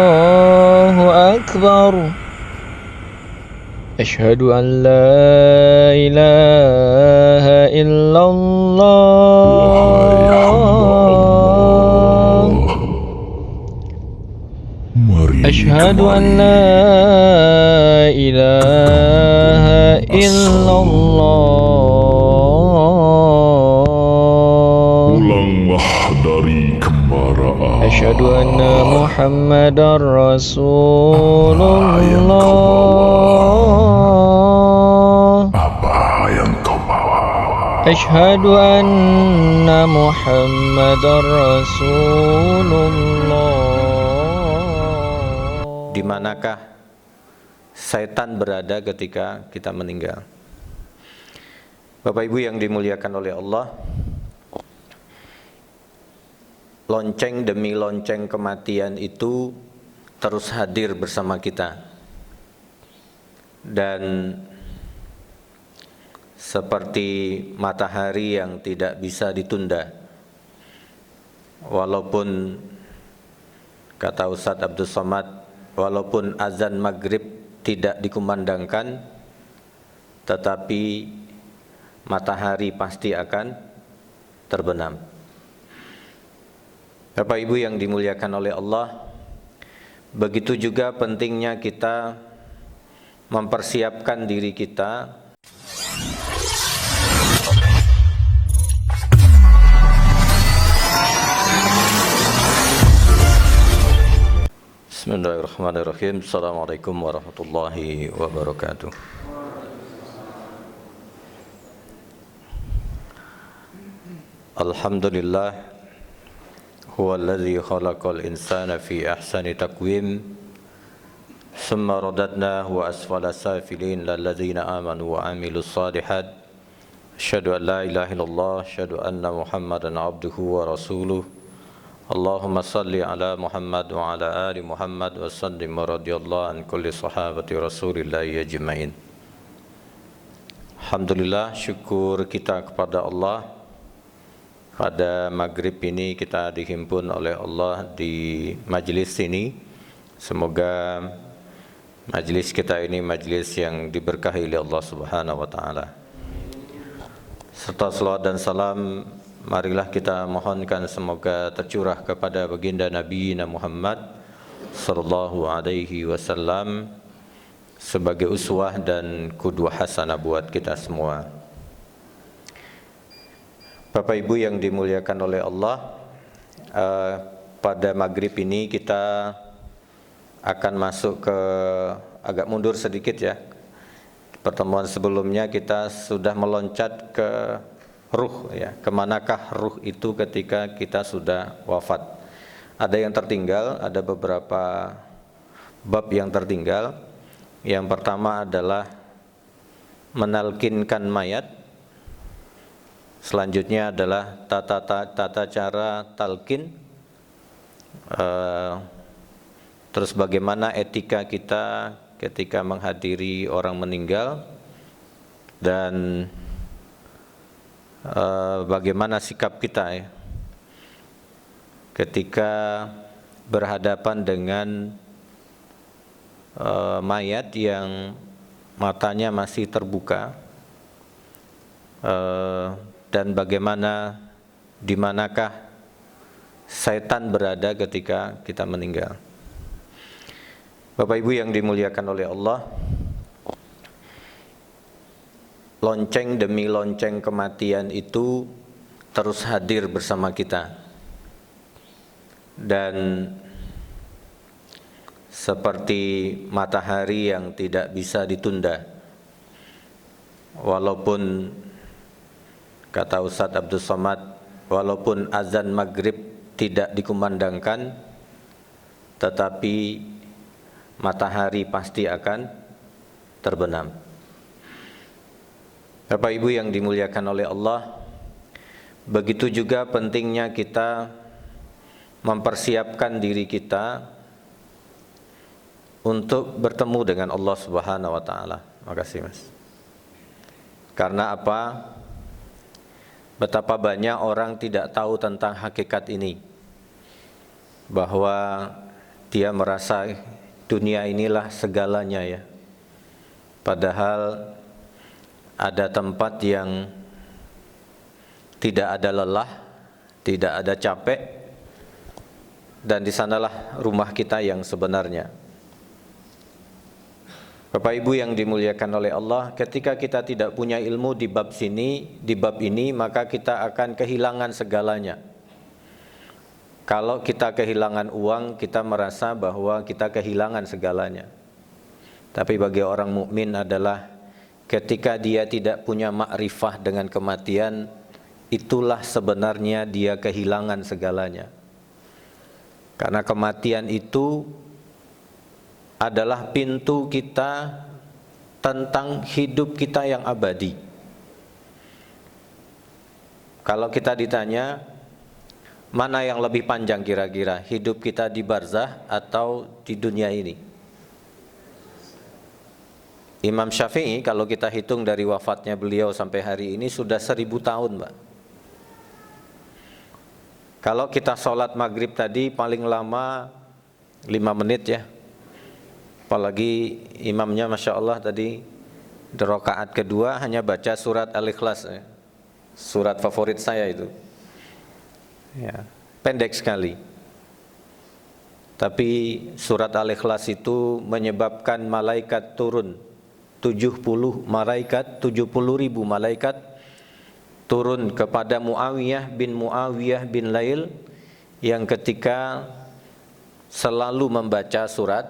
Allahu Akbar. Asyhadu an la ilaha illallah. Asyhadu an la ilaha illallah. Pulanglah dari kemarahan. Asyhadu anna Muhammadar Rasulullah. Apa yang kau bawa? Asyhadu anna Muhammadar Rasulullah. Di manakah setan berada ketika kita meninggal? Bapak Ibu yang dimuliakan oleh Allah, lonceng demi lonceng kematian itu terus hadir bersama kita. Dan seperti matahari yang tidak bisa ditunda, walaupun kata Ustadz Abdul Somad, walaupun azan maghrib tidak dikumandangkan, tetapi matahari pasti akan terbenam. Bapak Ibu yang dimuliakan oleh Allah, begitu juga pentingnya kita mempersiapkan diri kita Bismillahirrahmanirrahim. Assalamualaikum warahmatullahi wabarakatuh. Alhamdulillah, huwa alladhi khalaqal insana fi ahsani taqwim, summa radadnahu asfala safilin lilladzina amanu wa amilus salihat. Asyhadu an la ilaha illallah, asyhadu anna Muhammadan abduhu wa rasuluh. Allahumma salli ala Muhammad wa ala ali Muhammad wa sallim wa radiyallahu an kulli sahabati Rasulillahi ajma'in. Alhamdulillah, syukur kita kepada Allah. Pada maghrib ini kita dihimpun oleh Allah di majlis ini. Semoga majlis kita ini majlis yang diberkahi oleh Allah Subhanahu wa taala. Serta salawat dan salam marilah kita mohonkan semoga tercurah kepada baginda Nabi Muhammad sallallahu alaihi wasallam sebagai uswah dan qudwah hasanah buat kita semua. Bapak Ibu yang dimuliakan oleh Allah, pada maghrib ini kita akan masuk ke, agak mundur sedikit ya. Pertemuan sebelumnya kita sudah meloncat ke ruh ya, kemanakah ruh itu ketika kita sudah wafat. Ada yang tertinggal, ada beberapa bab yang tertinggal. Yang pertama adalah menalkinkan mayat. Selanjutnya adalah tata cara talqin. Terus bagaimana etika kita ketika menghadiri orang meninggal, dan bagaimana sikap kita ya ketika berhadapan dengan mayat yang matanya masih terbuka, dan bagaimana di manakah setan berada ketika kita meninggal. Bapak Ibu yang dimuliakan oleh Allah, lonceng demi lonceng kematian itu terus hadir bersama kita. Dan seperti matahari yang tidak bisa ditunda, walaupun kata Ustadz Abdul Somad, walaupun azan maghrib tidak dikumandangkan, tetapi matahari pasti akan terbenam. Bapak Ibu yang dimuliakan oleh Allah, begitu juga pentingnya kita mempersiapkan diri kita untuk bertemu dengan Allah Subhanahu wa taala. Makasih Mas. Karena apa? Betapa banyak orang tidak tahu tentang hakikat ini. bahwa dia merasa dunia inilah segalanya ya. Padahal ada tempat yang tidak ada lelah, tidak ada capek, dan di sanalah rumah kita yang sebenarnya. Bapak Ibu yang dimuliakan oleh Allah, ketika kita tidak punya ilmu di bab ini, maka kita akan kehilangan segalanya. Kalau kita kehilangan uang, kita merasa bahwa kita kehilangan segalanya. Tapi bagi orang mukmin adalah ketika dia tidak punya makrifah dengan kematian, itulah sebenarnya dia kehilangan segalanya. Karena kematian itu adalah pintu kita tentang hidup kita yang abadi. Kalau kita ditanya, mana yang lebih panjang kira-kira, hidup kita di barzah atau di dunia ini? Imam Syafi'i kalau kita hitung dari wafatnya beliau sampai hari ini sudah 1000 tahun, Mbak. Kalau kita sholat maghrib tadi paling lama 5 menit ya. Apalagi imamnya Masya Allah tadi di rakaat kedua hanya baca surat Al-Ikhlas ya. Surat favorit saya itu ya, pendek sekali. Tapi surat Al-Ikhlas itu menyebabkan malaikat turun 70 ribu malaikat turun kepada Muawiyah bin Lail yang ketika selalu membaca surat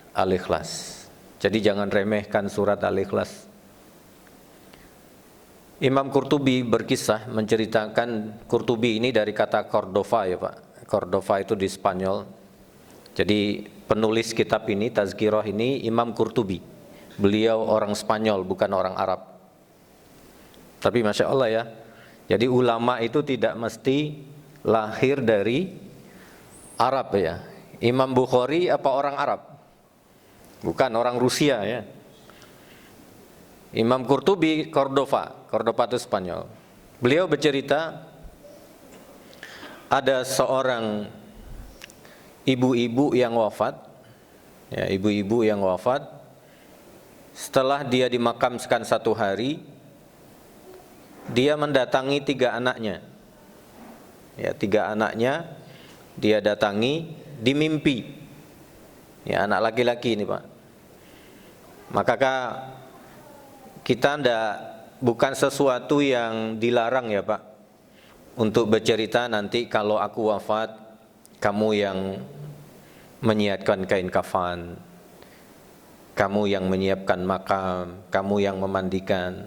Al-Ikhlas. Jadi jangan remehkan surat Al-Ikhlas. Imam Qurtubi berkisah menceritakan, Qurtubi ini dari kata Cordova ya Pak. Cordova itu di Spanyol. Jadi penulis kitab ini, Tazkirah ini Imam Qurtubi. Beliau orang Spanyol, bukan orang Arab. Tapi Masya Allah ya, jadi ulama itu tidak mesti lahir dari Arab ya. Imam Bukhari apa orang Arab? Bukan orang Rusia ya. Imam Qurtubi Cordova itu Spanyol. Beliau bercerita ada seorang ibu-ibu yang wafat ya, ibu-ibu yang wafat. Setelah dia dimakamkan 1 hari, dia mendatangi 3 anaknya ya, 3 anaknya dia datangi di mimpi ya, anak laki-laki ini Pak. Maka kita bukan sesuatu yang dilarang ya Pak untuk bercerita nanti kalau aku wafat kamu yang menyiapkan kain kafan, kamu yang menyiapkan makam, kamu yang memandikan.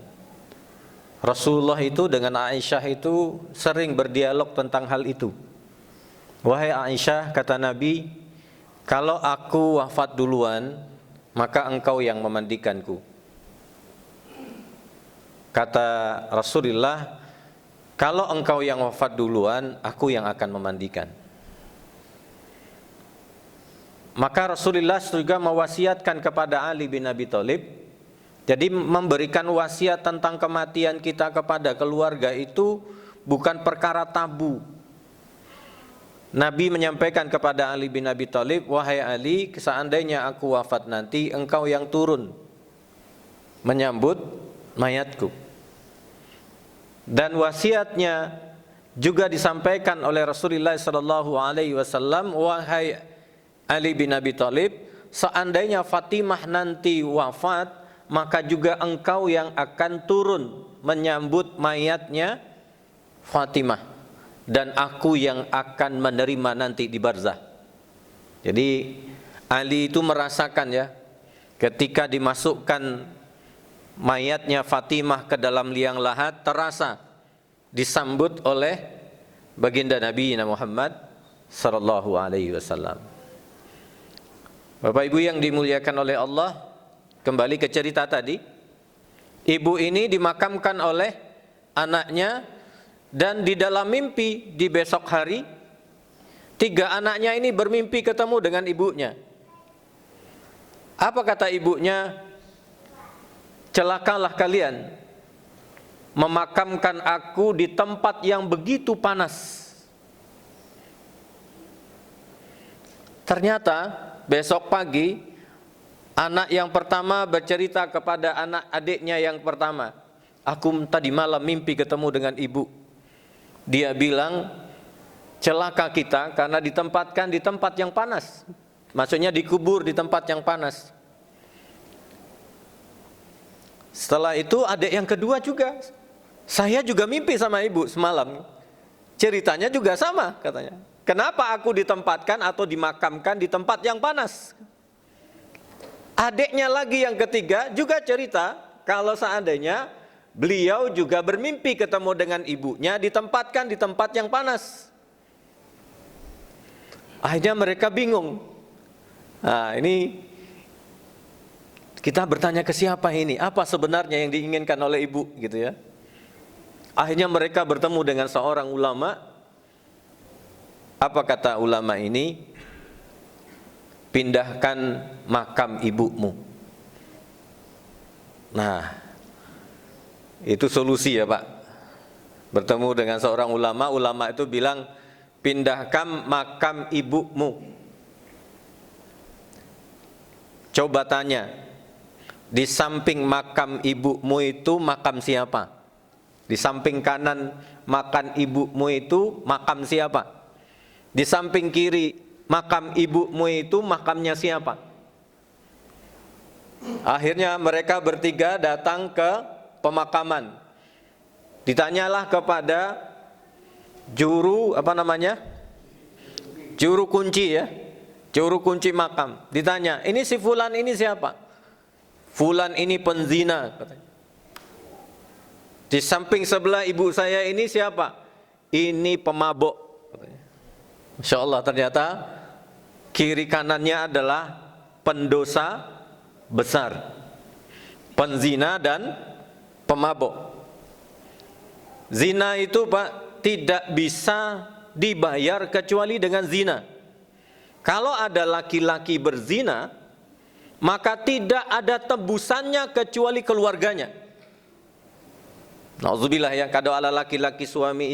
Rasulullah itu dengan Aisyah itu sering berdialog tentang hal itu. Wahai Aisyah, kata Nabi, kalau aku wafat duluan, maka engkau yang memandikanku. Kata Rasulullah, kalau engkau yang wafat duluan, aku yang akan memandikan. Maka Rasulullah juga mewasiatkan kepada Ali bin Abi Thalib. Jadi memberikan wasiat tentang kematian kita kepada keluarga itu bukan perkara tabu. Nabi menyampaikan kepada Ali bin Abi Thalib, wahai Ali, seandainya aku wafat nanti, engkau yang turun menyambut mayatku. Dan wasiatnya juga disampaikan oleh Rasulullah SAW, wahai Ali bin Abi Thalib, seandainya Fatimah nanti wafat, maka juga engkau yang akan turun menyambut mayatnya Fatimah, dan aku yang akan menerima nanti di barzah. Jadi Ali itu merasakan ya, ketika dimasukkan mayatnya Fatimah ke dalam liang lahat, terasa disambut oleh baginda Nabi Muhammad sallallahu alaihi wasallam. Bapak Ibu yang dimuliakan oleh Allah, kembali ke cerita tadi, ibu ini dimakamkan oleh anaknya, dan di dalam mimpi di besok hari 3 anaknya ini bermimpi ketemu dengan ibunya. Apa kata ibunya? Celakalah kalian memakamkan aku di tempat yang begitu panas. Ternyata besok pagi anak yang pertama bercerita kepada anak adiknya yang pertama, aku tadi malam mimpi ketemu dengan ibu. Dia bilang celaka kita karena ditempatkan di tempat yang panas. Maksudnya dikubur di tempat yang panas. Setelah itu adik yang kedua juga, saya juga mimpi sama ibu semalam. Ceritanya juga sama katanya. Kenapa aku ditempatkan atau dimakamkan di tempat yang panas? Adiknya lagi yang ketiga juga cerita kalau seandainya beliau juga bermimpi ketemu dengan ibunya ditempatkan di tempat yang panas. Akhirnya mereka bingung. Nah, ini kita bertanya ke siapa ini? Apa sebenarnya yang diinginkan oleh ibu gitu ya? Akhirnya mereka bertemu dengan seorang ulama. Apa kata ulama ini? Pindahkan makam ibumu. Nah, itu solusi ya Pak. Bertemu dengan seorang ulama, ulama itu bilang pindahkan makam ibumu. Coba tanya, di samping makam ibumu itu makam siapa? Di samping kanan makam ibumu itu makam siapa? Di samping kiri makam ibumu itu makamnya siapa? Akhirnya mereka bertiga datang ke pemakaman. Ditanyalah kepada juru juru kunci ya, juru kunci makam. Ditanya, ini si fulan ini siapa? Fulan ini penzina katanya. Di samping sebelah ibu saya ini siapa? Ini pemabuk katanya. Masya Allah, ternyata kiri kanannya adalah pendosa besar, penzina dan pemabuk. Zina itu Pak tidak bisa dibayar kecuali dengan zina. Kalau ada laki-laki berzina, maka tidak ada tebusannya kecuali keluarganya. Nauzubillah ya, kalau ada laki-laki suami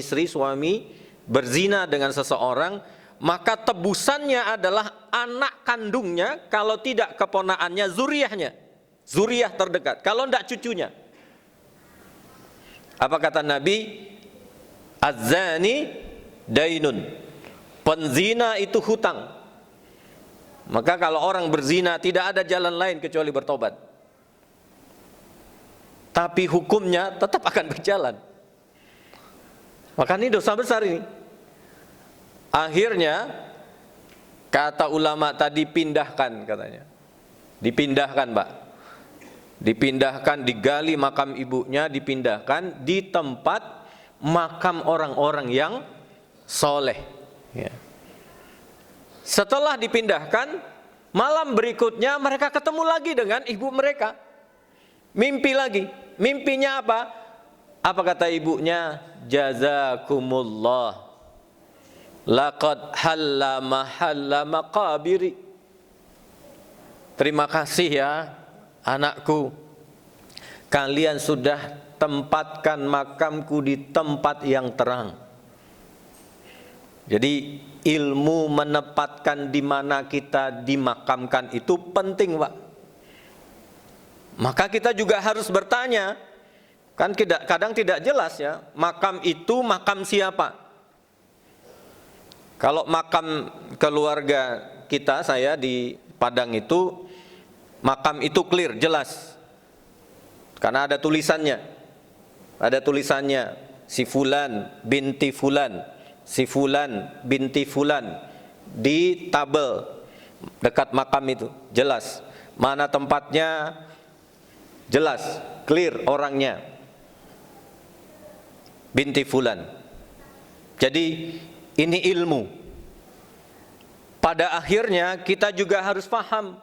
berzina dengan seseorang, maka tebusannya adalah anak kandungnya, kalau tidak keponakannya, zuriyahnya, zuriyah terdekat, kalau tidak cucunya. Apa kata Nabi? Az-zani dainun, penzina itu hutang. Maka kalau orang berzina tidak ada jalan lain kecuali bertobat. Tapi hukumnya tetap akan berjalan. Maka ini dosa besar ini. Akhirnya kata ulama tadi pindahkan katanya. Dipindahkan Pak. Dipindahkan, digali makam ibunya, dipindahkan di tempat makam orang-orang yang soleh ya. Setelah dipindahkan, malam berikutnya mereka ketemu lagi dengan ibu mereka. Mimpi lagi. Mimpinya apa? Apa kata ibunya? Jazakumullah, laqad halla mahalla maqabiri. Terima kasih ya anakku, kalian sudah tempatkan makamku di tempat yang terang. Jadi ilmu menempatkan di mana kita dimakamkan itu penting Pak. Maka kita juga harus bertanya, kan kadang tidak jelas ya, makam itu makam siapa? Kalau makam keluarga kita, saya di Padang itu, makam itu clear, jelas. Karena ada tulisannya. Ada tulisannya, si fulan binti fulan, si fulan binti fulan, di tabel dekat makam itu, jelas. Mana tempatnya, jelas, clear orangnya, binti fulan. Jadi ini ilmu. Pada akhirnya kita juga harus paham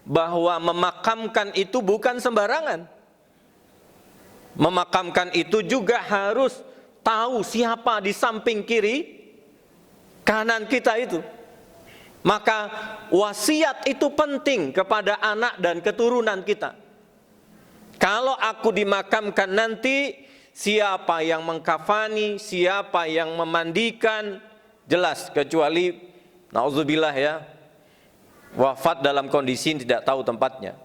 bahwa memakamkan itu bukan sembarangan. Memakamkan itu juga harus tahu siapa di samping kiri kanan kita itu. Maka wasiat itu penting kepada anak dan keturunan kita. Kalau aku dimakamkan nanti, siapa yang mengkafani, siapa yang memandikan, jelas, kecuali nauzubillah ya, wafat dalam kondisi tidak tahu tempatnya.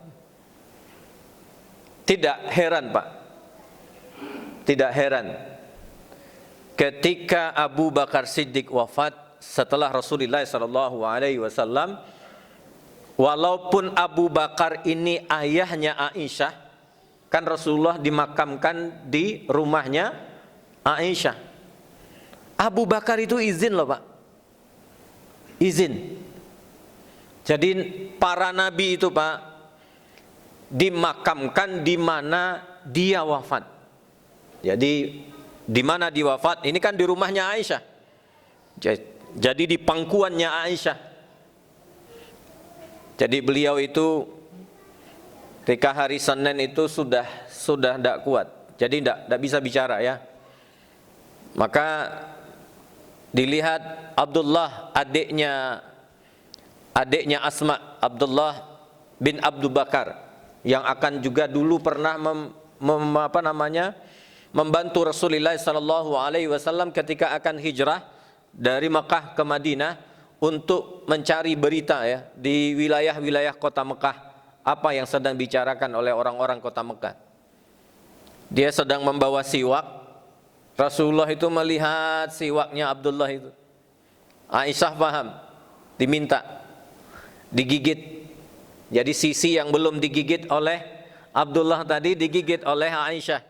Tidak heran Pak, tidak heran ketika Abu Bakar Siddiq wafat setelah Rasulullah SAW, walaupun Abu Bakar ini ayahnya Aisyah, kan Rasulullah dimakamkan di rumahnya Aisyah. Abu Bakar itu izin loh Pak, izin. Jadi para nabi itu Pak dimakamkan di mana dia wafat. Jadi di mana dia wafat? Ini kan di rumahnya Aisyah. Jadi di pangkuannya Aisyah. Jadi beliau itu ketika hari Senin itu sudah tidak kuat. Jadi tidak bisa bicara ya. Maka dilihat Abdullah, adiknya Asma, Abdullah bin Abu Bakar, yang akan juga dulu pernah membantu Rasulullah SAW ketika akan hijrah dari Mekah ke Madinah untuk mencari berita ya di wilayah-wilayah kota Mekah, apa yang sedang bicarakan oleh orang-orang kota Mekah. Dia sedang membawa siwak. Rasulullah itu melihat siwaknya Abdullah itu. Aisyah paham, diminta digigit. Jadi sisi yang belum digigit oleh Abdullah tadi digigit oleh Aisyah.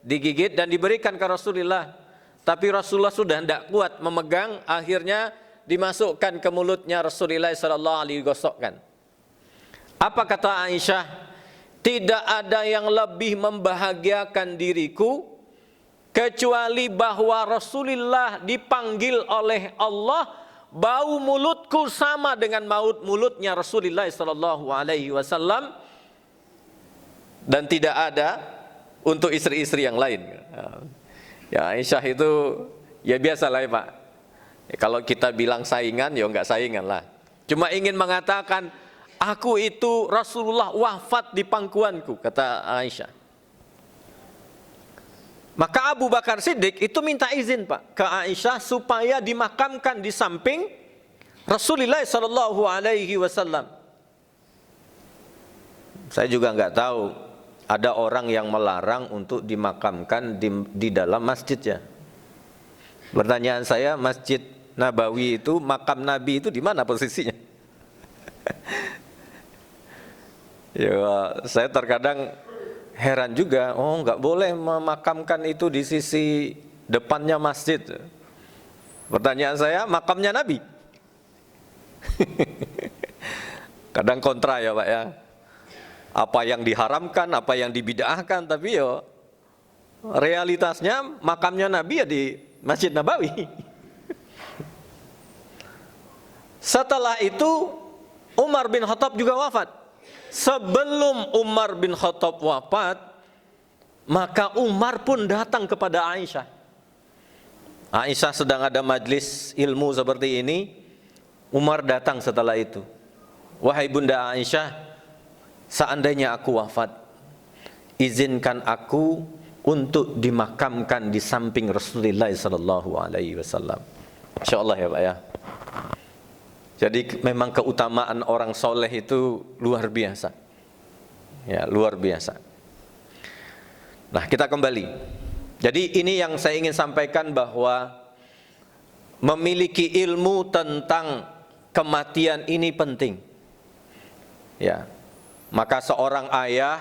Digigit dan diberikan ke Rasulullah. Tapi Rasulullah sudah tidak kuat memegang, akhirnya dimasukkan ke mulutnya Rasulullah sallallahu alaihi wasallam. Apa kata Aisyah? Tidak ada yang lebih membahagiakan diriku kecuali bahwa Rasulullah dipanggil oleh Allah, bau mulutku sama dengan mulutnya Rasulullah sallallahu alaihi wasallam, dan tidak ada untuk istri-istri yang lain. Ya Aisyah itu ya biasalah ya Pak. Ya, kalau kita bilang saingan ya enggak saingan lah. Cuma ingin mengatakan aku itu Rasulullah wafat di pangkuanku, kata Aisyah. Maka Abu Bakar Siddiq itu minta izin Pak ke Aisyah supaya dimakamkan di samping Rasulullah sallallahu alaihi wasallam. Saya juga enggak tahu ada orang yang melarang untuk dimakamkan di dalam masjid ya. Pertanyaan saya, Masjid Nabawi itu, makam Nabi itu di mana posisinya? Ya, saya terkadang heran juga, oh nggak boleh memakamkan itu di sisi depannya masjid. Pertanyaan saya, makamnya Nabi? Kadang kontra ya Pak ya. Apa yang diharamkan, apa yang dibid'ahkan, tapi yo realitasnya makamnya Nabi ya di Masjid Nabawi. Setelah itu Umar bin Khattab juga wafat. Sebelum Umar bin Khattab wafat, maka Umar pun datang kepada Aisyah. Aisyah sedang ada majlis ilmu seperti ini, Umar datang setelah itu. Wahai Bunda Aisyah, seandainya aku wafat, izinkan aku untuk dimakamkan di samping Rasulullah sallallahu alaihi wasallam. Insyaallah ya Pak ya. Jadi memang keutamaan orang soleh itu luar biasa. Ya, luar biasa. Nah, kita kembali. Jadi ini yang saya ingin sampaikan, bahwa memiliki ilmu tentang kematian ini penting. Ya. Maka seorang ayah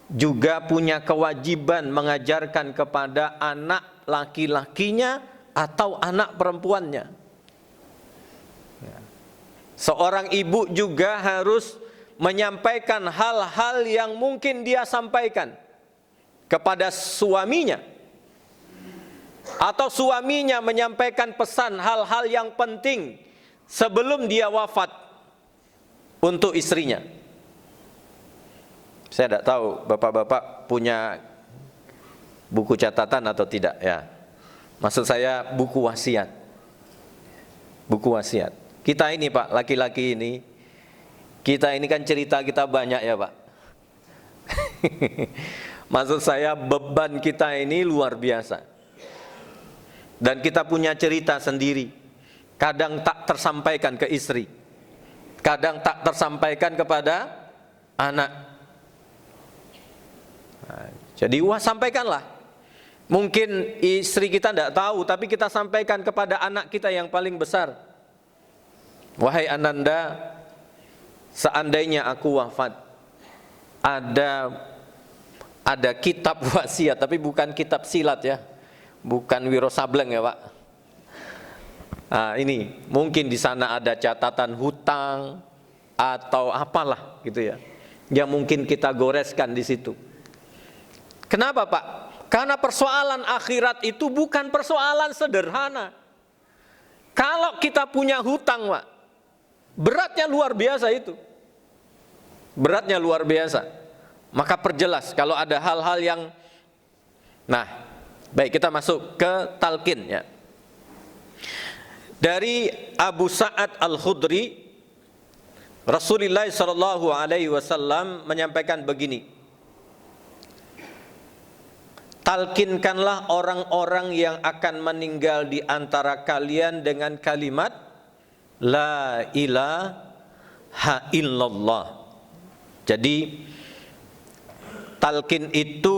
juga punya kewajiban mengajarkan kepada anak laki-lakinya atau anak perempuannya. Seorang ibu juga harus menyampaikan hal-hal yang mungkin dia sampaikan kepada suaminya, atau suaminya menyampaikan pesan hal-hal yang penting sebelum dia wafat untuk istrinya. Saya tidak tahu bapak-bapak punya buku catatan atau tidak ya. Maksud saya buku wasiat. Buku wasiat. Kita ini Pak, laki-laki ini, kita ini kan cerita kita banyak ya Pak. Maksud saya beban kita ini luar biasa. Dan kita punya cerita sendiri. Kadang tak tersampaikan ke istri. kadang tak tersampaikan kepada anak. Nah, jadi sampaikanlah. Mungkin istri kita tidak tahu, tapi kita sampaikan kepada anak kita yang paling besar. Wahai Ananda, seandainya aku wafat, ada kitab wasiat, tapi bukan kitab silat ya, bukan Wiro Sableng ya Pak. Nah, ini mungkin di sana ada catatan hutang atau apalah gitu ya, yang mungkin kita goreskan di situ. Kenapa Pak? Karena persoalan akhirat itu bukan persoalan sederhana. Kalau kita punya hutang Pak, beratnya luar biasa itu. Beratnya luar biasa. Maka perjelas kalau ada hal-hal yang, nah, baik, kita masuk ke talqin ya. Dari Abu Sa'ad Al-Khudri, Rasulullah SAW menyampaikan begini: talkinkanlah orang-orang yang akan meninggal di antara kalian dengan kalimat La ilaha illallah. Jadi talqin itu,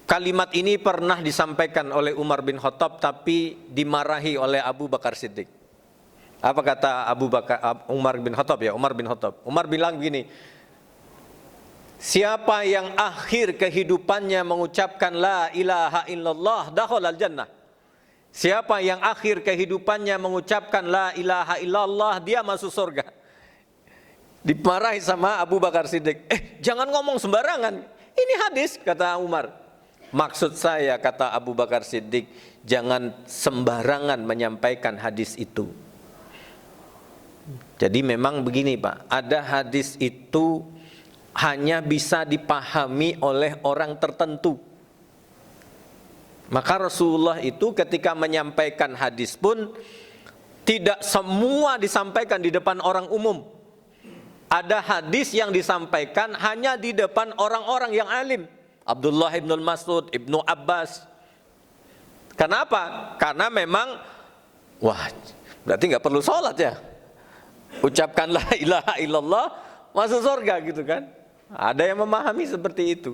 kalimat ini pernah disampaikan oleh Umar bin Khattab tapi dimarahi oleh Abu Bakar Siddiq. Apa kata Umar bin Khattab ya? Umar bin Khattab. Umar bilang begini, siapa yang akhir kehidupannya mengucapkan la ilaha illallah dakhalal jannah. Siapa yang akhir kehidupannya mengucapkan la ilaha illallah, dia masuk surga. Dimarahi sama Abu Bakar Siddiq. Jangan ngomong sembarangan. Ini hadis, kata Umar. Maksud saya, kata Abu Bakar Siddiq, jangan sembarangan menyampaikan hadis itu. Jadi memang begini Pak, ada hadis itu hanya bisa dipahami oleh orang tertentu. Maka Rasulullah itu ketika menyampaikan hadis pun tidak semua disampaikan di depan orang umum. Ada hadis yang disampaikan hanya di depan orang-orang yang alim. Abdullah ibn Mas'ud, Ibnu Abbas. Kenapa? Karena memang, wah, berarti nggak perlu sholat ya. Ucapkan la ilaha illallah, masuk surga gitu kan. Ada yang memahami seperti itu.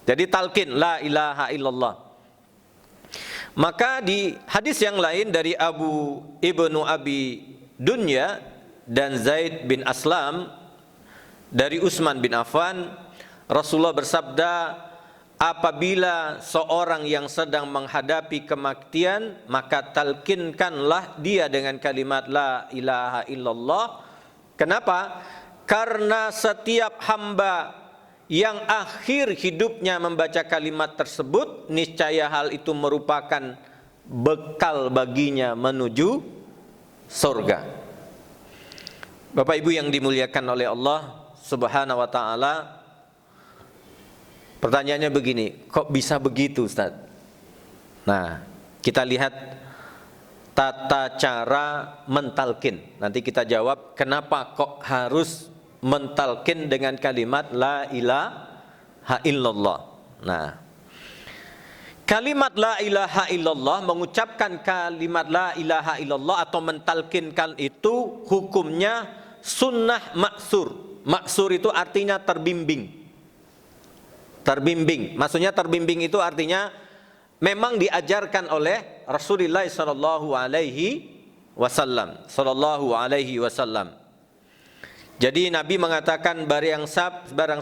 Jadi talqin la ilaha illallah. Maka di hadis yang lain dari Abu Ibnu Abi Dunya dan Zaid bin Aslam dari Utsman bin Affan, Rasulullah bersabda, apabila seorang yang sedang menghadapi kematian, maka talqinkanlah dia dengan kalimat la ilaha illallah. Kenapa? Karena setiap hamba yang akhir hidupnya membaca kalimat tersebut, niscaya hal itu merupakan bekal baginya menuju surga. Bapak Ibu yang dimuliakan oleh Allah Subhanahu wa taala, pertanyaannya begini, kok bisa begitu Ustaz? Nah, kita lihat tata cara mentalkin. Nanti kita jawab kenapa kok harus mentalkin dengan kalimat la ilaha illallah. Nah, kalimat la ilaha illallah, mengucapkan kalimat la ilaha illallah atau mentalkinkan itu hukumnya sunnah maksur. Maksur itu artinya terbimbing. Terbimbing, maksudnya terbimbing itu artinya memang diajarkan oleh Rasulullah sallallahu alaihi wasallam. Jadi Nabi mengatakan barang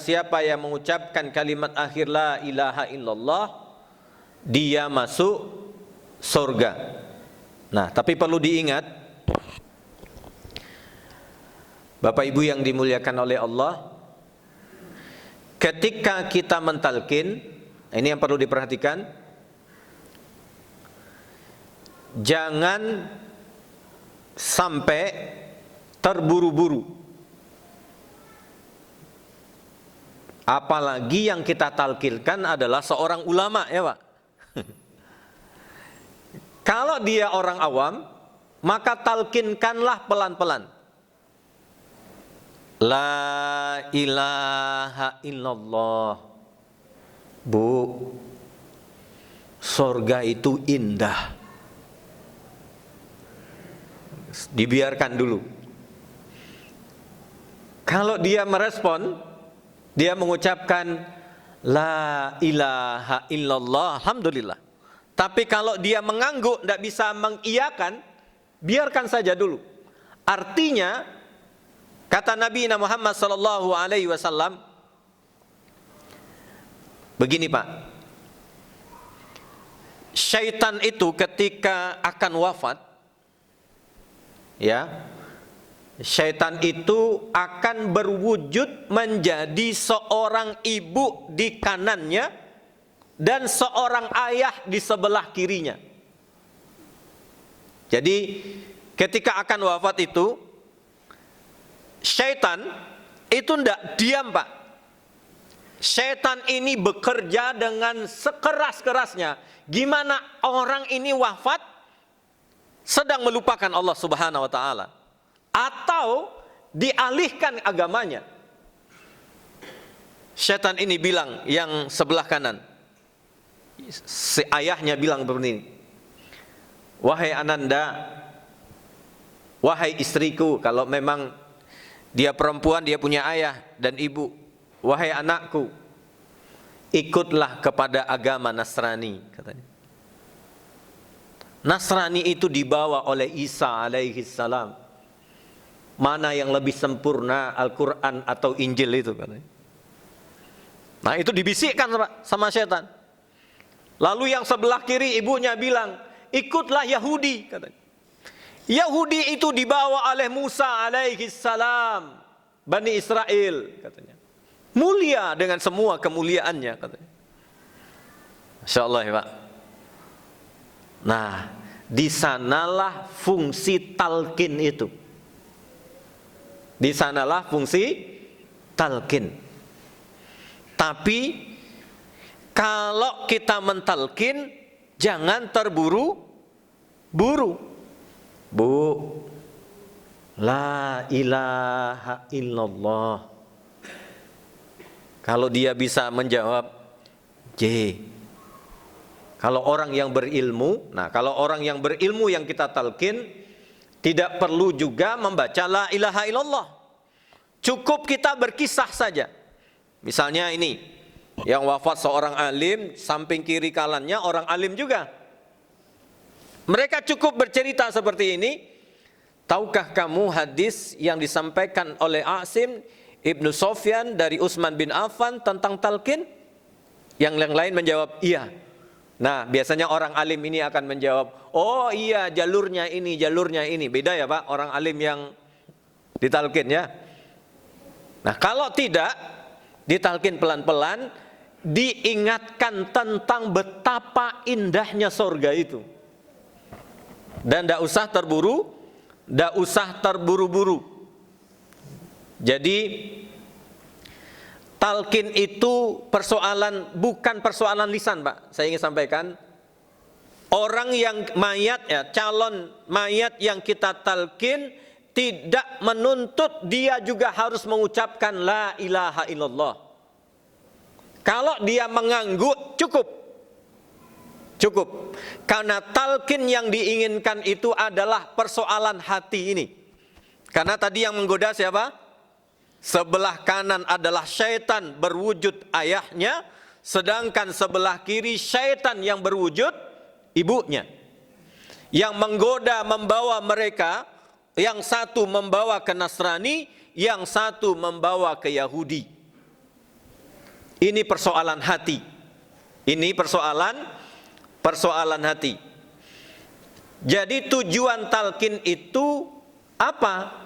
siapa yang mengucapkan kalimat akhir la ilaha illallah, dia masuk surga. Nah, tapi perlu diingat, Bapak Ibu yang dimuliakan oleh Allah, ketika kita mentalkin, ini yang perlu diperhatikan, jangan sampai terburu-buru. Apalagi yang kita talqinkan adalah seorang ulama ya Pak. Kalau dia orang awam, maka talqinkanlah pelan-pelan. La ilaha illallah. Bu, surga itu indah. Dibiarkan dulu. Kalau dia merespon, dia mengucapkan la ilaha illallah, alhamdulillah. Tapi kalau dia mengangguk, tidak bisa mengiyakan, biarkan saja dulu. Artinya, kata Nabi Muhammad sallallahu alaihi wasallam, begini Pak, syaitan itu ketika akan wafat, ya, syaitan itu akan berwujud menjadi seorang ibu di kanannya dan seorang ayah di sebelah kirinya. Jadi ketika akan wafat itu, syaitan itu tidak diam Pak. Syaitan ini bekerja dengan sekeras-kerasnya. Gimana orang ini wafat sedang melupakan Allah Subhanahu wa taala atau dialihkan agamanya. Syaitan ini bilang yang sebelah kanan, si ayahnya bilang begini, wahai Ananda, wahai istriku, kalau memang dia perempuan, dia punya ayah dan ibu, wahai anakku, ikutlah kepada agama Nasrani, katanya. Nasrani itu dibawa oleh Isa alaihi salam. Mana yang lebih sempurna, Al-Quran atau Injil itu, katanya. Nah, itu dibisikkan sama syaitan. Lalu yang sebelah kiri ibunya bilang, ikutlah Yahudi, katanya. Yahudi itu dibawa oleh Musa alaihi salam, Bani Israel, katanya. Mulia dengan semua kemuliaannya, katanya. Masya Allah ya Pak. Nah, di sanalah fungsi talqin itu. Di sanalah fungsi talqin. Tapi kalau kita mentalqin, jangan terburu-buru. Bu, la ilaha illallah. Kalau dia bisa menjawab J. Kalau orang yang berilmu, nah kalau orang yang berilmu yang kita talqin, tidak perlu juga membaca la ilaha illallah. Cukup kita berkisah saja. Misalnya ini, yang wafat seorang alim, samping kiri kanannya orang alim juga. Mereka cukup bercerita seperti ini. Tahukah kamu hadis yang disampaikan oleh Asim Ibnu Sofyan dari Utsman bin Affan tentang talqin? Yang lain menjawab iya. Nah, biasanya orang alim ini akan menjawab, oh iya, jalurnya ini. Beda ya Pak, orang alim yang ditalqin ya. Nah, kalau tidak ditalqin pelan-pelan, diingatkan tentang betapa indahnya surga itu. Dan tidak usah terburu-buru. Jadi talqin itu bukan persoalan lisan Pak. Saya ingin sampaikan, orang yang mayat ya, calon mayat yang kita talqin tidak menuntut dia juga harus mengucapkan la ilaha illallah. Kalau dia mengangguk cukup. Karena talqin yang diinginkan itu adalah persoalan hati ini. Karena tadi yang menggoda siapa? Sebelah kanan adalah syaitan berwujud ayahnya, sedangkan sebelah kiri syaitan yang berwujud ibunya. Yang menggoda membawa mereka, yang satu membawa ke Nasrani, yang satu membawa ke Yahudi. Ini persoalan hati. Ini persoalan hati. Jadi tujuan talqin itu apa?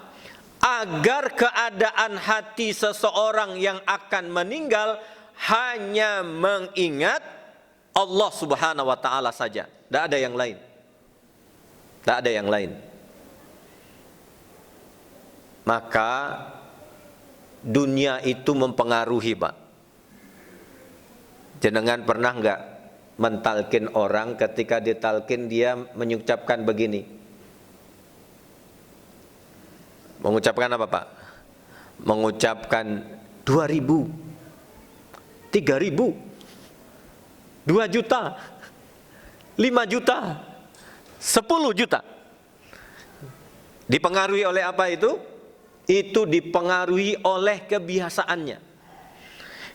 Agar keadaan hati seseorang yang akan meninggal hanya mengingat Allah Subhanahu wa taala saja. Tidak ada yang lain. Maka dunia itu mempengaruhi Pak. Jenengan pernah enggak mentalkin orang, ketika ditalkin dia mengucapkan begini? Mengucapkan apa Pak? Mengucapkan 2.000, 3.000, 2 juta, 5 juta, 10 juta. Dipengaruhi oleh apa itu? itu dipengaruhi oleh kebiasaannya.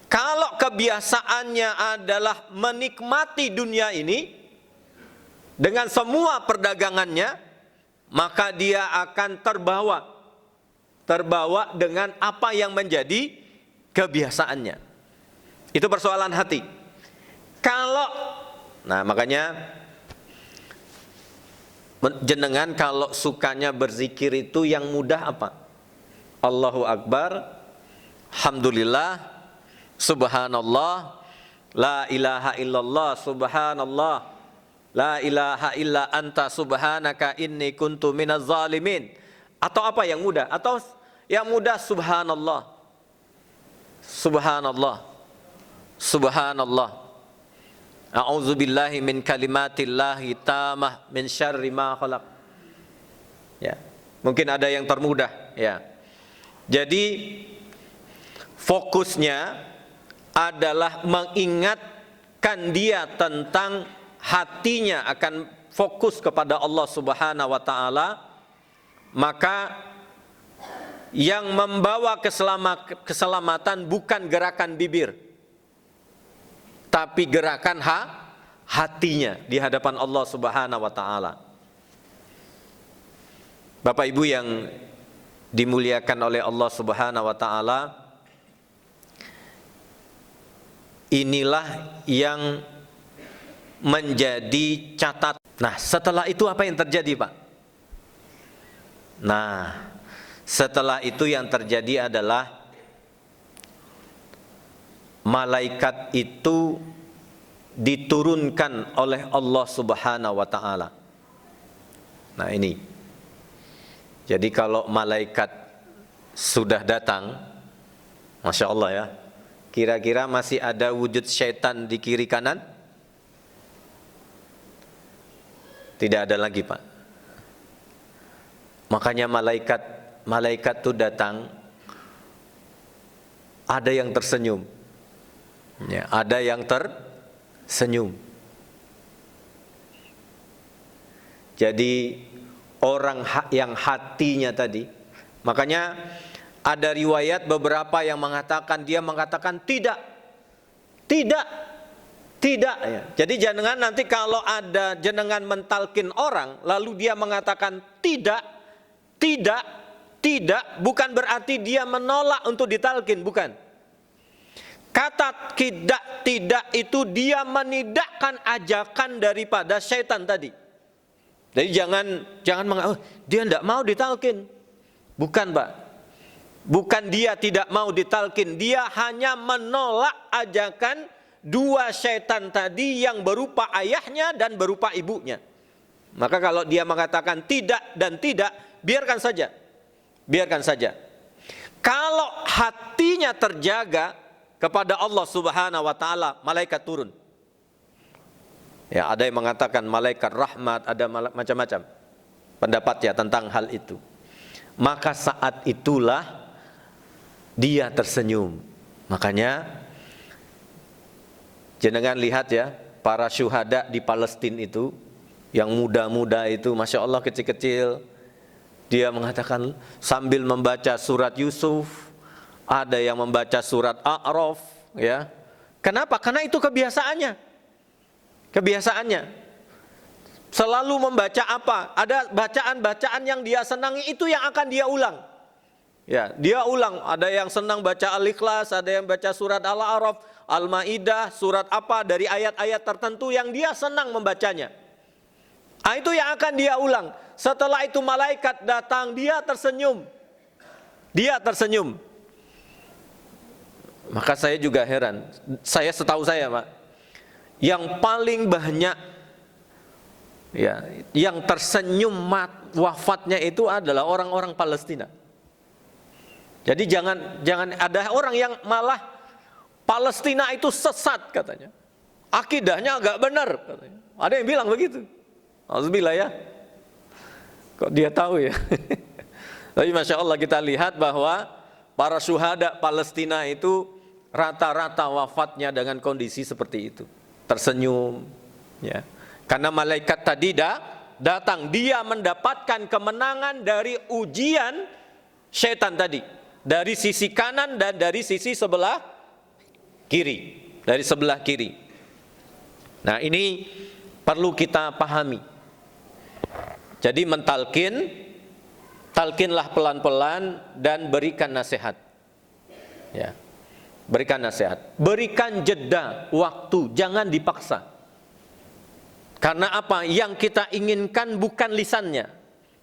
Kalau kebiasaannya adalah menikmati dunia ini dengan semua perdagangannya, maka dia akan terbawa dengan apa yang menjadi kebiasaannya. Itu persoalan hati. Makanya jenengan kalau sukanya berzikir itu yang mudah apa? Allahu Akbar, Alhamdulillah, Subhanallah, La ilaha illallah, Subhanallah, La ilaha illa anta subhanaka inni kuntu minaz zalimin. Atau apa yang mudah? Atau yang mudah Subhanallah, Subhanallah, Subhanallah, A'udzubillahi min kalimatillahi tamah min syarri ma khalaq. Ya, mungkin ada yang termudah, ya. Jadi fokusnya adalah mengingatkan dia tentang hatinya akan fokus kepada Allah Subhanahu wa taala, maka yang membawa keselamatan bukan gerakan bibir, tapi gerakan hatinya di hadapan Allah Subhanahu wa taala. Bapak Ibu yang dimuliakan oleh Allah Subhanahu wa taala, inilah yang menjadi catatan. Nah, setelah itu apa yang terjadi, Pak? Nah, setelah itu yang terjadi adalah malaikat itu diturunkan oleh Allah Subhanahu wa taala. Nah, ini. Jadi kalau malaikat sudah datang, Masya Allah ya, kira-kira masih ada wujud syaitan di kiri kanan? Tidak ada lagi, Pak. Makanya malaikat itu datang, ada yang tersenyum, ya, ada yang tersenyum. Jadi orang yang hatinya tadi, makanya ada riwayat beberapa yang mengatakan, dia mengatakan tidak, ya. Jadi jangan nanti kalau ada jenengan mentalkin orang lalu dia mengatakan tidak, bukan berarti dia menolak untuk ditalkin, bukan. Kata tidak itu dia menidakkan ajakan daripada syaitan tadi. Jadi jangan mengatakan dia tidak mau ditalkin. Bukan, Pak. Bukan dia tidak mau ditalkin, dia hanya menolak ajakan dua syaitan tadi yang berupa ayahnya dan berupa ibunya. Maka kalau dia mengatakan tidak dan tidak, biarkan saja. Biarkan saja. Kalau hatinya terjaga kepada Allah Subhanahu wa taala, malaikat turun. Ya, ada yang mengatakan malaikat rahmat, ada macam-macam pendapat ya tentang hal itu. Maka saat itulah dia tersenyum. Makanya jenengan lihat ya, para syuhada di Palestina itu, yang muda-muda itu, Masya Allah kecil-kecil, dia mengatakan sambil membaca surat Yusuf, ada yang membaca surat A'raf, ya. Kenapa? Karena itu kebiasaannya. Selalu membaca apa? Ada bacaan-bacaan yang dia senangi, itu yang akan dia ulang. Ya, dia ulang. Ada yang senang baca Al-Ikhlas, ada yang baca surat Al-A'raf, Al-Maidah, surat apa dari ayat-ayat tertentu yang dia senang membacanya. Itu yang akan dia ulang. Setelah itu malaikat datang, dia tersenyum. Maka saya juga heran. Setahu saya, Pak, yang paling banyak ya, yang tersenyum wafatnya itu adalah orang-orang Palestina. Jadi jangan ada orang yang malah Palestina itu sesat katanya. Akidahnya agak benar katanya. Ada yang bilang begitu. Alhamdulillah ya. Kok dia tahu ya? Tapi Masya Allah kita lihat bahwa para syuhada Palestina itu rata-rata wafatnya dengan kondisi seperti itu. Tersenyum ya. Karena malaikat tadi datang, dia mendapatkan kemenangan dari ujian syaitan tadi, dari sisi kanan dan dari sisi sebelah kiri, dari sebelah kiri. Nah, ini perlu kita pahami. Jadi talkinlah pelan-pelan dan berikan nasihat. Ya. Berikan nasihat, berikan jeda waktu, jangan dipaksa. Karena apa? Yang kita inginkan bukan lisannya,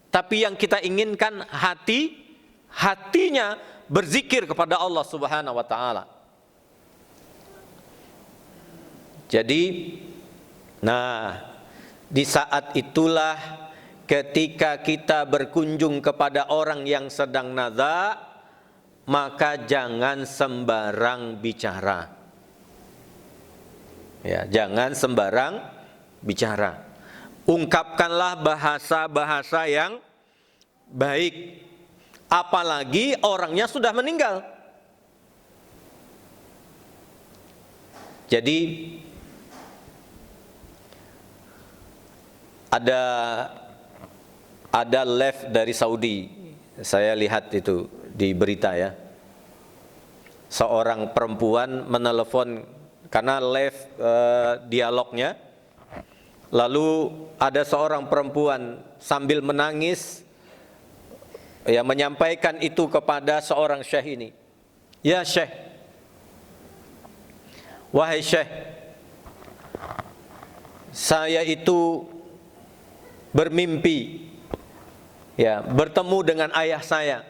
tapi yang kita inginkan hatinya berzikir kepada Allah Subhanahu wa taala. Jadi, di saat itulah ketika kita berkunjung kepada orang yang sedang nadza, maka jangan sembarang bicara. Ya, jangan sembarang bicara. Ungkapkanlah bahasa-bahasa yang baik. Apalagi orangnya sudah meninggal. Jadi ada live dari Saudi. Saya lihat itu di berita ya. Seorang perempuan menelepon karena live dialognya. Lalu ada seorang perempuan sambil menangis ya menyampaikan itu kepada seorang syekh ini. Ya syekh, wahai syekh, saya itu bermimpi ya bertemu dengan ayah saya.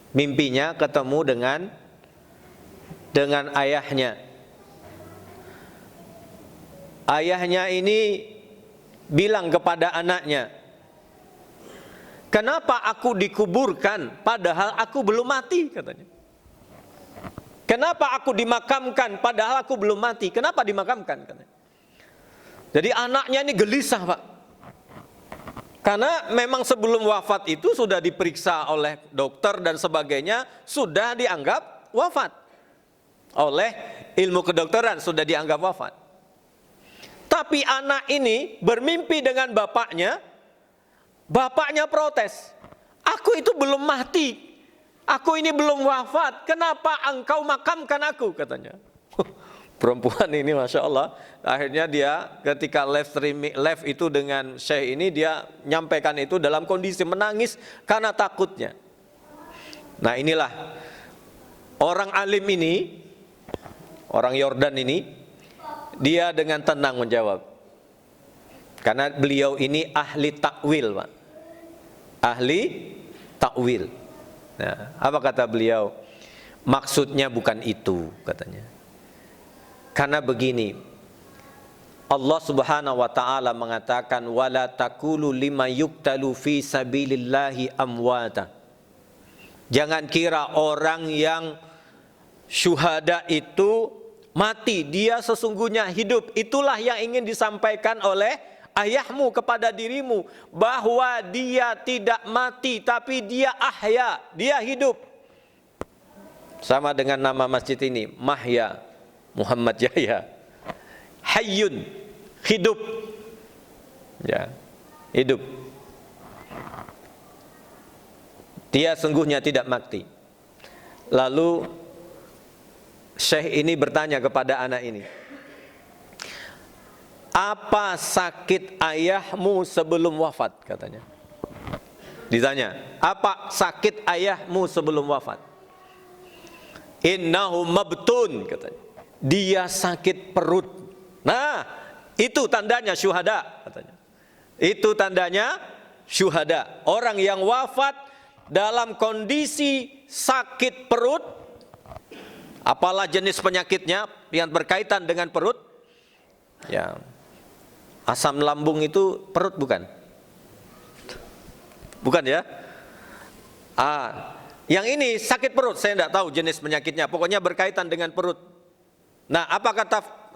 Mimpinya ketemu dengan ayahnya. Ayahnya ini bilang kepada anaknya, kenapa aku dikuburkan padahal aku belum mati, katanya. Kenapa aku dimakamkan padahal aku belum mati? Kenapa dimakamkan, katanya. Jadi anaknya ini gelisah, Pak. Karena memang sebelum wafat itu sudah diperiksa oleh dokter dan sebagainya, sudah dianggap wafat. Oleh ilmu kedokteran sudah dianggap wafat. Tapi anak ini bermimpi dengan bapaknya. Bapaknya protes. Aku itu belum mati. Aku ini belum wafat. Kenapa engkau makamkan aku, katanya. Perempuan ini Masya Allah. Akhirnya dia ketika live itu dengan syekh ini, dia nyampaikan itu dalam kondisi menangis karena takutnya. Nah, inilah orang alim ini, orang Yordan ini, dia dengan tenang menjawab. Karena beliau ini ahli takwil, Pak. Ahli takwil. Nah, apa kata beliau? Maksudnya bukan itu, katanya. Karena begini, Allah Subhanahu wa taala mengatakan wala taqulu lima yuqtalu fi sabilillahi amwata. Jangan kira orang yang syuhada itu mati, dia sesungguhnya hidup. Itulah yang ingin disampaikan oleh ayahmu kepada dirimu, bahwa dia tidak mati tapi dia ahya, dia hidup. Sama dengan nama masjid ini, Mahya Muhammad Yahya. Hayyun, hidup. Ya, hidup. Dia sungguhnya tidak mati. Lalu syekh ini bertanya kepada anak ini, apa sakit ayahmu sebelum wafat, katanya. Ditanya, apa sakit ayahmu sebelum wafat? Innahu mabtun, katanya. Dia sakit perut. Nah, itu tandanya syuhada, katanya. Itu tandanya syuhada. Orang yang wafat dalam kondisi sakit perut, apalah jenis penyakitnya yang berkaitan dengan perut? Ya, asam lambung itu perut bukan? Bukan ya? Yang ini sakit perut, saya tidak tahu jenis penyakitnya. Pokoknya berkaitan dengan perut. Nah, apa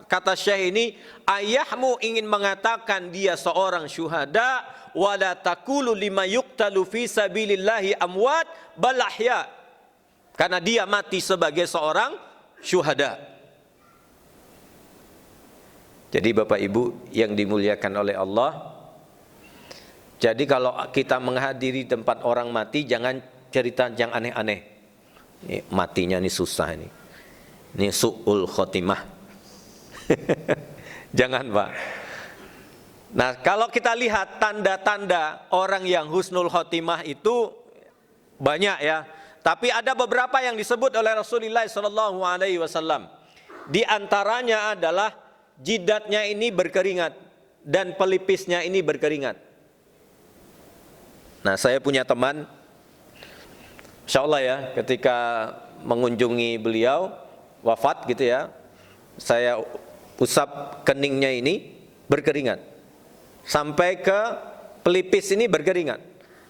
kata syekh ini? Ayahmu ingin mengatakan dia seorang syuhada, wala taqulu lima yuqtalu fi sabilillahi amwat bal ahya. Karena dia mati sebagai seorang syuhada. Jadi Bapak Ibu yang dimuliakan oleh Allah, jadi kalau kita menghadiri tempat orang mati, jangan cerita yang aneh-aneh. Matinya ini susah ini. Ini su'ul khotimah. Jangan, Pak. Nah, kalau kita lihat tanda-tanda orang yang husnul khotimah itu banyak ya. Tapi ada beberapa yang disebut oleh Rasulullah SAW. Di antaranya adalah jidatnya ini berkeringat dan pelipisnya ini berkeringat. Nah, saya punya teman, insya Allah ya, ketika mengunjungi beliau wafat gitu ya, saya usap keningnya ini berkeringat. Sampai ke pelipis ini berkeringat.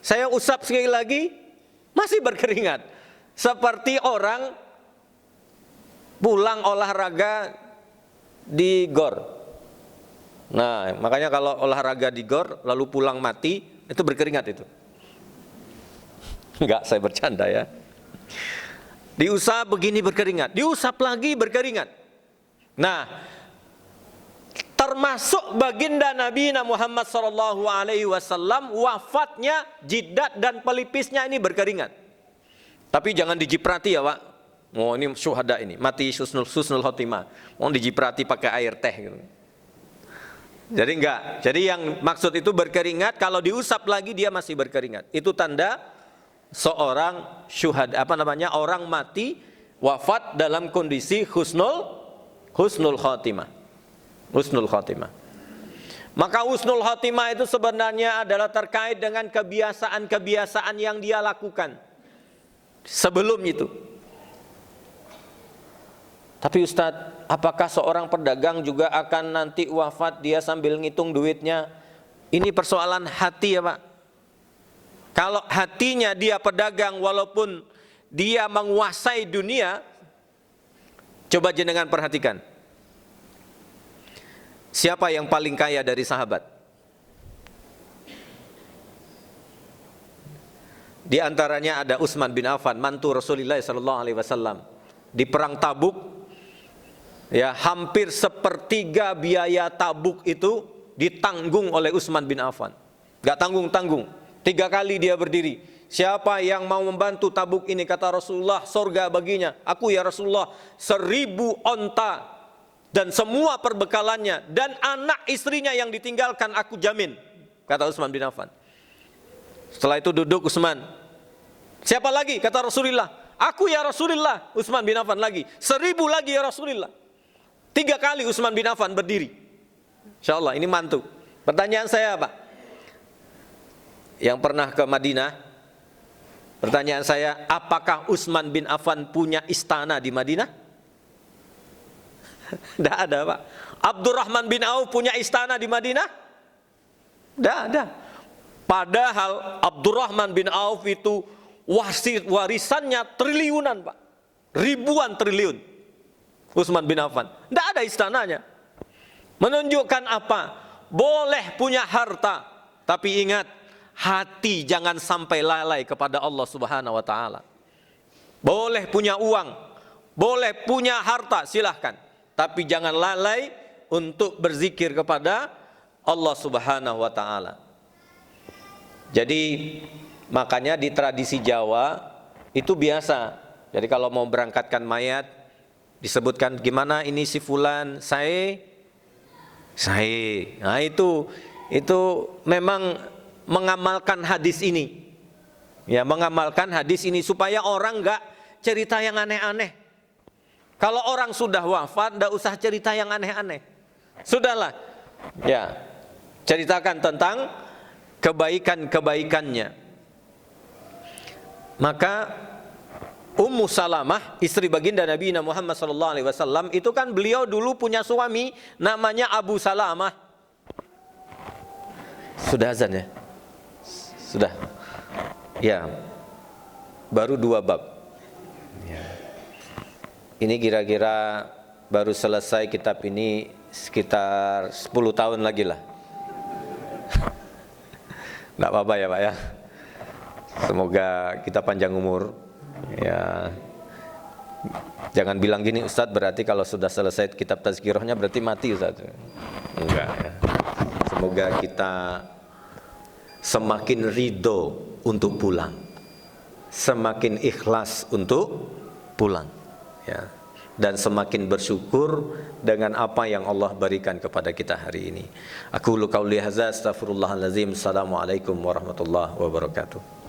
Saya usap sekali lagi, masih berkeringat. Seperti orang pulang olahraga di gor. Nah, makanya kalau olahraga di gor, lalu pulang mati, itu berkeringat itu. Enggak, saya bercanda ya. Diusap begini berkeringat, diusap lagi berkeringat. Nah, termasuk baginda Nabi Muhammad SAW wafatnya jidat dan pelipisnya ini berkeringat. Tapi jangan dijiprati ya Pak. Oh ini syuhada ini, mati husnul khotimah. Mau dijiprati pakai air teh gitu. Jadi enggak. Jadi yang maksud itu berkeringat, kalau diusap lagi dia masih berkeringat. Itu tanda seorang syuhada, orang mati wafat dalam kondisi husnul khotimah. Husnul khotimah. Maka husnul khotimah itu sebenarnya adalah terkait dengan kebiasaan-kebiasaan yang dia lakukan sebelum itu. Tapi Ustadz, apakah seorang pedagang juga akan nanti wafat dia sambil ngitung duitnya? Ini persoalan hati ya Pak. Kalau hatinya dia pedagang walaupun dia menguasai dunia, coba jenengan perhatikan. Siapa yang paling kaya dari sahabat? Di antaranya ada Utsman bin Affan, mantu Rasulullah SAW. Di perang Tabuk, ya hampir sepertiga biaya Tabuk itu ditanggung oleh Utsman bin Affan. Gak tanggung-tanggung. 3 kali dia berdiri. Siapa yang mau membantu Tabuk ini, kata Rasulullah, surga baginya. Aku ya Rasulullah, 1000 onta dan semua perbekalannya, dan anak istrinya yang ditinggalkan aku jamin, kata Utsman bin Affan. Setelah itu duduk Utsman. Siapa lagi? Kata Rasulullah. Aku ya Rasulullah. Utsman bin Affan lagi. 1000 lagi ya Rasulullah. 3 kali Utsman bin Affan berdiri. Insya Allah ini mantu. Pertanyaan saya apa? Yang pernah ke Madinah, pertanyaan saya, apakah Utsman bin Affan punya istana di Madinah? Tidak ada Pak. Abdurrahman bin Auf punya istana di Madinah? Tidak ada. Padahal Abdurrahman bin Auf itu warisannya triliunan Pak. Ribuan triliun. Utsman bin Affan tidak ada istananya. Menunjukkan apa? Boleh punya harta, tapi ingat, hati jangan sampai lalai kepada Allah Subhanahu wa taala. Boleh punya uang, boleh punya harta, silahkan, tapi jangan lalai untuk berzikir kepada Allah Subhanahu wa taala. Jadi makanya di tradisi Jawa itu biasa. Jadi kalau mau berangkatkan mayat disebutkan gimana ini si fulan, saya. Nah itu memang mengamalkan hadis ini. Ya, mengamalkan hadis ini supaya orang enggak cerita yang aneh-aneh. Kalau orang sudah wafat, enggak usah cerita yang aneh-aneh. Sudahlah. Ya. Ceritakan tentang kebaikan-kebaikannya. Maka Ummu Salamah, istri baginda Nabi Muhammad SAW, itu kan beliau dulu punya suami namanya Abu Salamah. Sudah azan ya? Sudah. Ya. Baru 2 bab. Ya. Ini kira-kira baru selesai kitab ini sekitar 10 tahun lagi lah. Nggak apa-apa ya Pak ya. Semoga kita panjang umur. Ya, jangan bilang gini Ustadz, berarti kalau sudah selesai kitab tazkirahnya berarti mati Ustadz. Enggak ya. Semoga kita semakin ridho untuk pulang. semakin ikhlas untuk pulang, ya, dan semakin bersyukur dengan apa yang Allah berikan kepada kita hari ini. Aku qauli hadza, astaghfirullahalazim. Assalamualaikum warahmatullahi wabarakatuh.